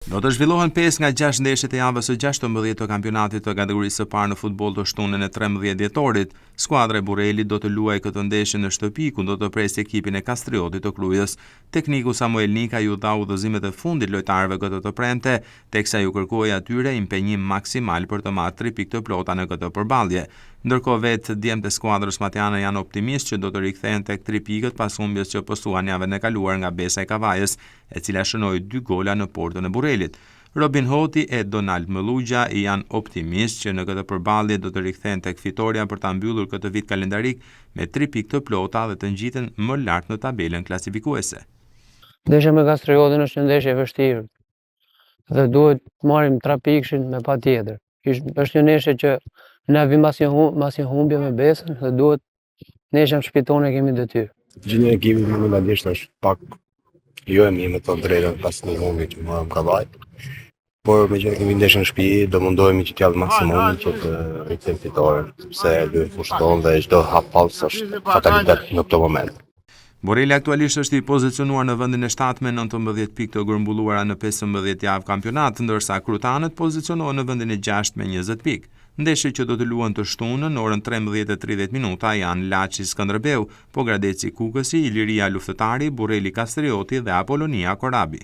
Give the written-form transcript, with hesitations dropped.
Do të zhvillohen 5 nga 6 ndeshjet e javës së 16 të kampionatit të kategorisë së parë në futboll të shtunën e 13 dhjetorit. Skuadra e Burrelit do të luajë këtë ndeshje në shtëpi ku do të presë ekipin e Kastriotit të Krujës. Tekniku Samuel Nika ju dha udhëzimet e fundit lojtarëve këtë të premte, teksa ju kërkoi atyre impenjim maksimal për të marrë 3 pikë të plota në këtë përballje. Ndërkohë vetë djemtë e skuadrës matjane janë optimistë që do të rikthehen tek 3 pikët pas humbjes që postuan javën e kaluar nga Besa e Kavajës, e cila shënoi 2 gola në portën e Burrelit. Robin Hoti e Donald Mëllugja janë optimistë që në këtë përballje do të rikthehen tek fitoria për ta mbyllur këtë vit kalendarik me 3 pikë të plota dhe të ngjiten më lart në tabelën klasifikuese. Ndeshja me Kastriotin është një ndeshje e vështirë dhe duhet marrim 3 pikëshin me patjetër. Është një ndeshje që na vjen mbas një humbje me Besën dhe duhet ndeshja në shtëpi tonë kemi detyrë. Gjendja e ekipit momentalisht është pak jo e mirë me të drejtën pas një humbje që morëm Kavaj. Por me që kemi ndeshën në shtëpi, do mundohemi që t'jallë maksimumin që të rikthejmë fitoren, sepse luajmë fushë tonë dhe çdo hap pallës është fatalitet në këtë moment. Burreli aktualisht është i pozicionuar në vendin e 7 me 19 pikë të grumbulluara në 15 javë kampionat, ndërsa Krutanët pozicionohen në vendin e 6 me 20 pikë. Ndeshjet që do të luhen të shtunën në orën 13:30 janë Laçi Skënderbeu, Pogradeci Kukësi, Iliria Luftëtari, Burreli Kastrioti dhe Apolonia Korabi.